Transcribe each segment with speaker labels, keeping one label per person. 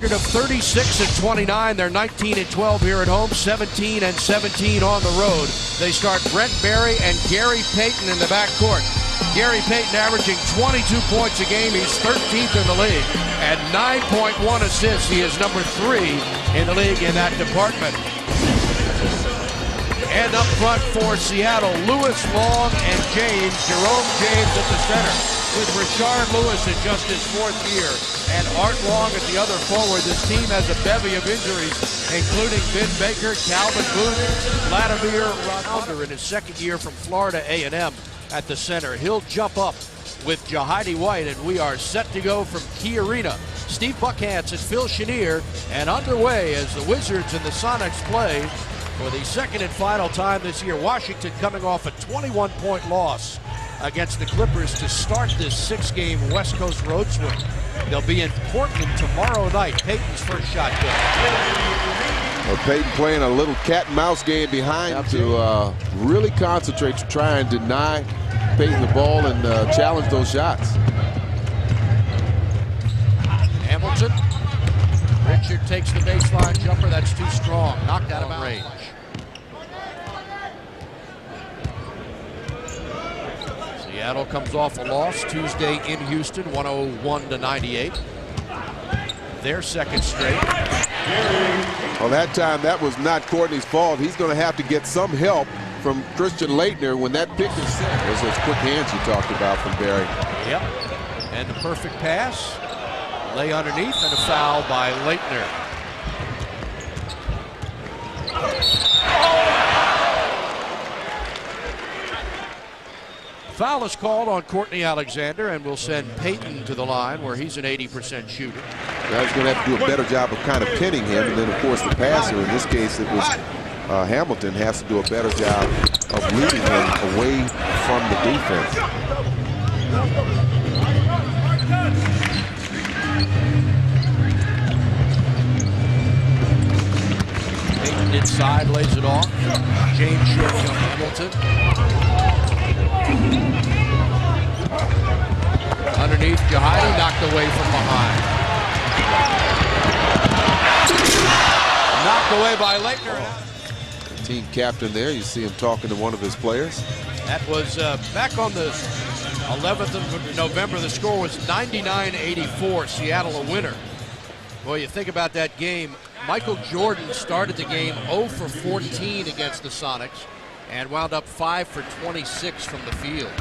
Speaker 1: Of 36 and 29, they're 19 and 12 here at home, 17 and 17 on the road. They start Brent Barry and Gary Payton in the backcourt. Gary Payton averaging 22 points a game. He's 13th in the league and 9.1 assists. He is number 3 in the league in that department. And up front for Seattle, Lewis, Long, and James. Jerome James at the center, with Rashard Lewis in just his 4th year and Art Long at the other forward. This team has a bevy of injuries, including Vin Baker, Calvin Booth, Vladimir Ronaldo in his 2nd year from Florida A&M at the center. He'll jump up with Jahidi White, and we are set to go from Key Arena. Steve Buckhantz and Phil Chenier, and underway as the Wizards and the Sonics play for the 2nd and final time this year. Washington coming off a 21-point loss against the Clippers to start this 6-game West Coast road swing. They'll be in Portland tomorrow night. Payton's first shot good.
Speaker 2: Well, Payton playing a little cat and mouse game behind to really concentrate to try and deny Payton the ball and challenge those shots.
Speaker 1: Hamilton. Richard takes the baseline jumper. That's too strong. Knocked out of range. Seattle comes off a loss Tuesday in Houston, 101-98. Their 2nd straight.
Speaker 2: Well, that time that was not Courtney's fault. He's going to have to get some help from Christian Laettner when that pick is set. Those quick hands you talked about from Barry.
Speaker 1: Yep. And the perfect pass. Lay underneath, and a foul by Laettner. Foul is called on Courtney Alexander, and will send Payton to the line, where he's an 80% shooter.
Speaker 2: Well, he's going to have to do a better job of kind of pinning him, and then of course the passer, in this case it was Hamilton, has to do a better job of leading him away from the defense.
Speaker 1: Payton inside, lays it off. James short from Hamilton. Underneath, Jahidi knocked away from behind. Knocked away by Laettner.
Speaker 2: Team captain there, you see him talking to one of his players.
Speaker 1: That was back on the 11th of November. The score was 99-84, Seattle a winner. Boy, you think about that game. Michael Jordan started the game 0 for 14 against the Sonics and wound up 5 for 26 from the field.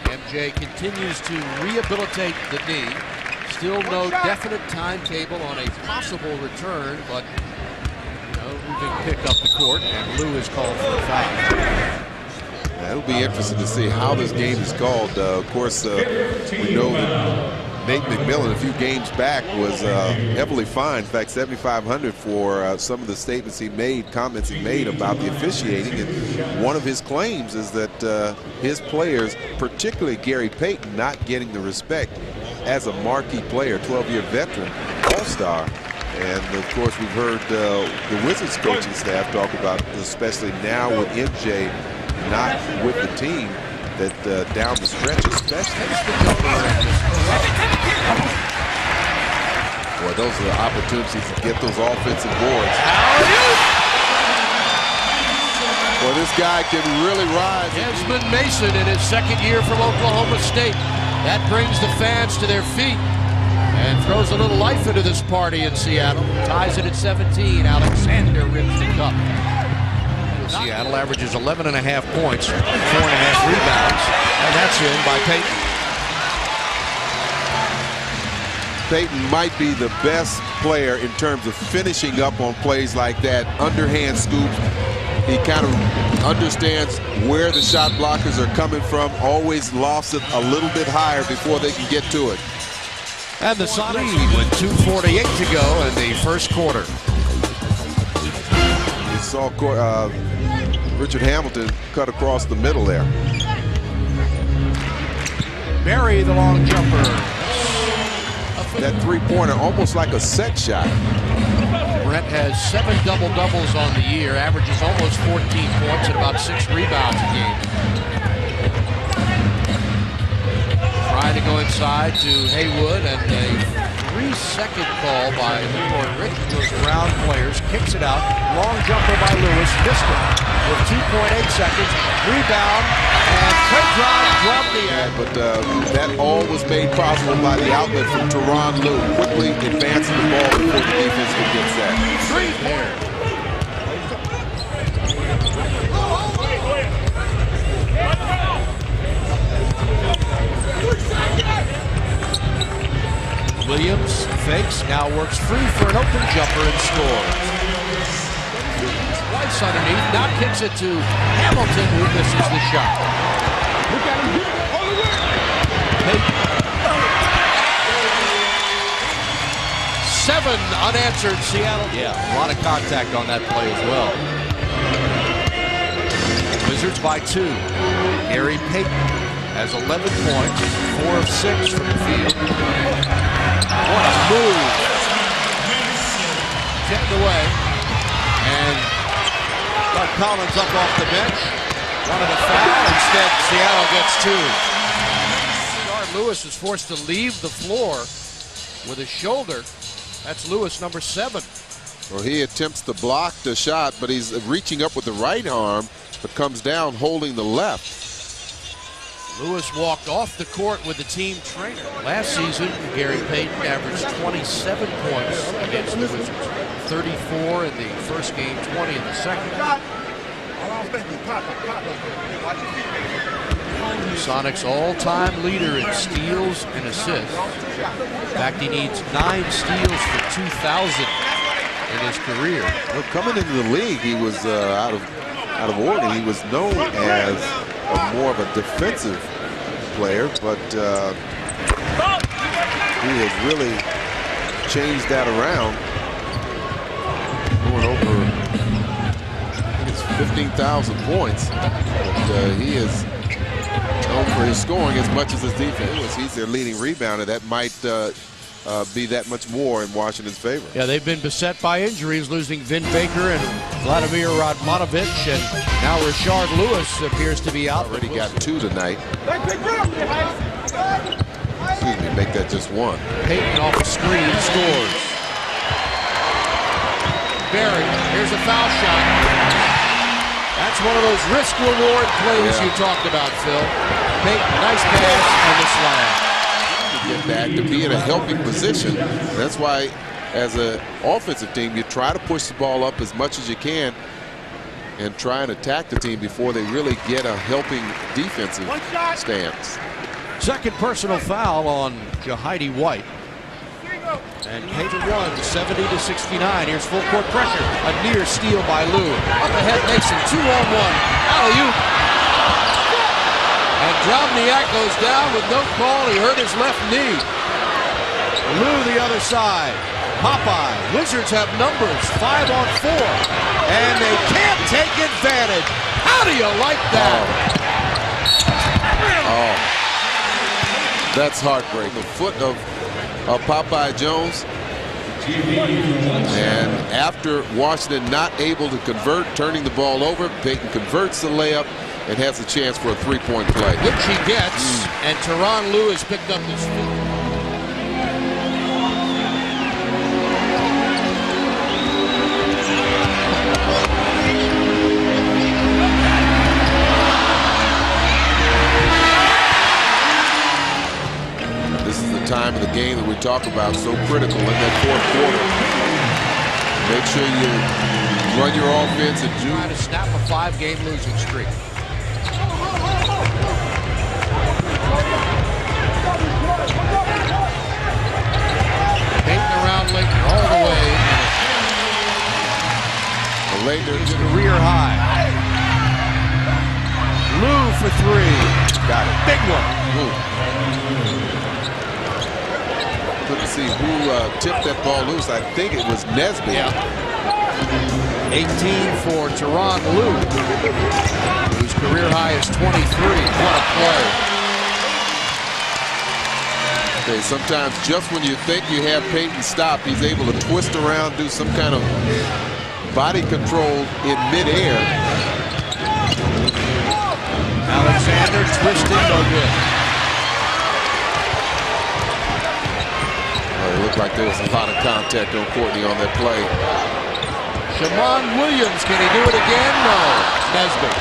Speaker 1: MJ continues to rehabilitate the knee. Still no definite timetable on a possible return, but moving pick up the court, and Lou is called for a foul.
Speaker 2: It'll be interesting to see how this game is called. Of course, we know that Nate McMillan, a few games back, was heavily fined. In fact, $7,500 for some of the statements he made, comments he made about the officiating. And one of his claims is that his players, particularly Gary Payton, not getting the respect as a marquee player, 12-year veteran, all-star. And of course, we've heard the Wizards coaching staff talk about, especially now with MJ not with the team, that down the stretch especially. Boy, those are the opportunities to get those offensive boards. Boy, this guy can really rise.
Speaker 1: Desmond Mason in his 2nd year from Oklahoma State. That brings the fans to their feet and throws a little life into this party in Seattle. Ties it at 17. Alexander rips the cup. Seattle averages 11.5 points, 4.5 rebounds, and that's in by Payton.
Speaker 2: Payton might be the best player in terms of finishing up on plays like that, underhand scoops. He kind of understands where the shot blockers are coming from, always lofts it a little bit higher before they can get to it.
Speaker 1: And the Sonics lead with 2:48 to go in the first quarter.
Speaker 2: You saw Richard Hamilton cut across the middle there.
Speaker 1: Barry, the long jumper.
Speaker 2: That three-pointer, almost like a set shot.
Speaker 1: Brent has 7 double-doubles on the year, averages almost 14 points and about 6 rebounds a game. Trying to go inside to Haywood, and a second call by the court. Rick goes around players, kicks it out. Long jumper by Lewis, missed it with 2.8 seconds. Rebound, and Payton dropped the end.
Speaker 2: But that all was made possible by the outlet from Tyronn Lue, quickly advancing the ball before the defense could get set.
Speaker 1: 3-pointer. Williams fakes, now works free for an open jumper and scores. Twice underneath, now kicks it to Hamilton, who misses the shot. Payton. 7 unanswered Seattle. Yeah, a lot of contact on that play as well. Wizards by 2. Gary Payton has 11 points, 4 of 6 from the field. What a move. Tipped away. And got Collins up off the bench. Wanted a foul. Instead, Seattle gets 2. Lewis is forced to leave the floor with his shoulder. That's Lewis, number 7.
Speaker 2: Well, he attempts to block the shot, but he's reaching up with the right arm, but comes down holding the left.
Speaker 1: Lewis walked off the court with the team trainer. Last season, Gary Payton averaged 27 points against the Wizards. 34 in the first game, 20 in the second. Sonics all-time leader in steals and assists. In fact, he needs 9 steals for 2,000 in his career.
Speaker 2: Well, coming into the league, he was out of Oregon. He was known as more of a defensive player, but he has really changed that around. Going over, I think it's 15,000 points, but he is known for his scoring as much as his defense. He's their leading rebounder. That might be that much more in Washington's favor.
Speaker 1: Yeah, they've been beset by injuries, losing Vin Baker and Vladimir Radmanovich, and now Rashard Lewis appears to be out.
Speaker 2: Already got 2 tonight. Excuse me, make that just 1.
Speaker 1: Payton off the screen scores. Barry, here's a foul shot. That's one of those risk-reward plays you talked about, Phil. Payton, nice pass and the slam.
Speaker 2: Get back to be in a helping position. That's why, as an offensive team, you try to push the ball up as much as you can and try and attack the team before they really get a helping defensive stance.
Speaker 1: Second personal foul on Jahidi White. And Payton won 70-69. Here's full court pressure. A near steal by Lue. Up ahead, Mason, 2-on-1. Alley-oop. And Drobniak goes down with no call. He hurt his left knee. Lue the other side. Popeye. Wizards have numbers, 5-on-4. And they can't take advantage. How do you like that?
Speaker 2: Oh, that's heartbreaking. The foot of Popeye Jones. And after Washington not able to convert, turning the ball over, Payton converts the layup and has a chance for a 3-point play.
Speaker 1: Which he gets, and Tyronn Lue has picked up his feet.
Speaker 2: This is the time of the game that we talk about, so critical in that fourth quarter. Make sure you run your offense and
Speaker 1: trying to snap a 5-game losing streak. Payton around Laettner all the way.
Speaker 2: Laettner's
Speaker 1: career high. Lue for 3.
Speaker 2: Got it.
Speaker 1: Big one.
Speaker 2: Couldn't see who tipped that ball loose. I think it was Nesbitt.
Speaker 1: Yeah. 18 for Tyronn Lue, whose career high is 23. What a play.
Speaker 2: Okay, sometimes just when you think you have Payton stopped, he's able to twist around, do some kind of body control in midair.
Speaker 1: Alexander twisting, no good.
Speaker 2: It looked like there was a lot of contact on Courtney on that play.
Speaker 1: Shammond Williams, can he do it again? No. Nesbitt.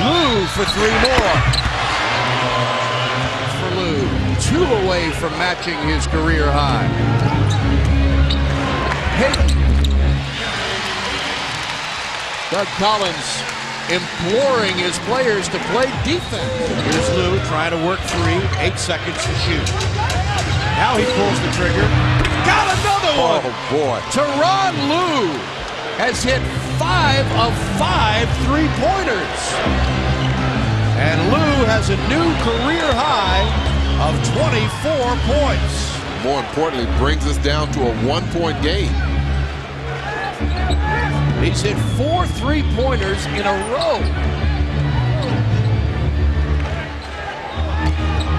Speaker 1: Lou for 3 more. For Lou, 2 away from matching his career high. Payton. Doug Collins imploring his players to play defense. Here's Lou trying to work 3, 8 seconds to shoot. Now he pulls the trigger. Got another one!
Speaker 2: Oh, boy.
Speaker 1: Tyronn Lue has hit 5 of 5 3-pointers. And Lue has a new career high of 24 points.
Speaker 2: More importantly, brings us down to a 1-point game.
Speaker 1: He's hit 4 3-pointers in a row.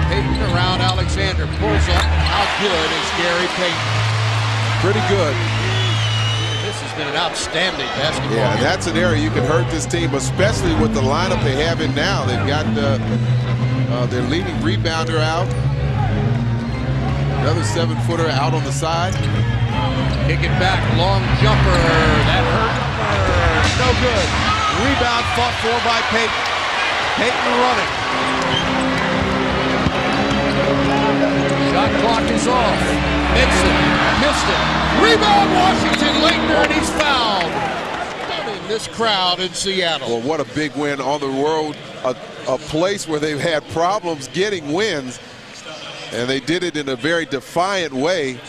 Speaker 1: Payton around Alexander, pulls up. How good is Gary Payton?
Speaker 2: Pretty good.
Speaker 1: This has been an outstanding basketball
Speaker 2: Yeah,
Speaker 1: game.
Speaker 2: that's an area you can hurt this team, especially with the lineup they have in now. They've got their leading rebounder out. Another 7-footer out on the side.
Speaker 1: Kick it back, long jumper. That hurt. No good. Rebound fought for by Payton. Payton running. Shot clock is off. Makes it. Missed it. Rebound Washington. Laettner, and he's fouled. In this crowd in Seattle.
Speaker 2: Well, what a big win on the road. A place where they've had problems getting wins. And they did it in a very defiant way.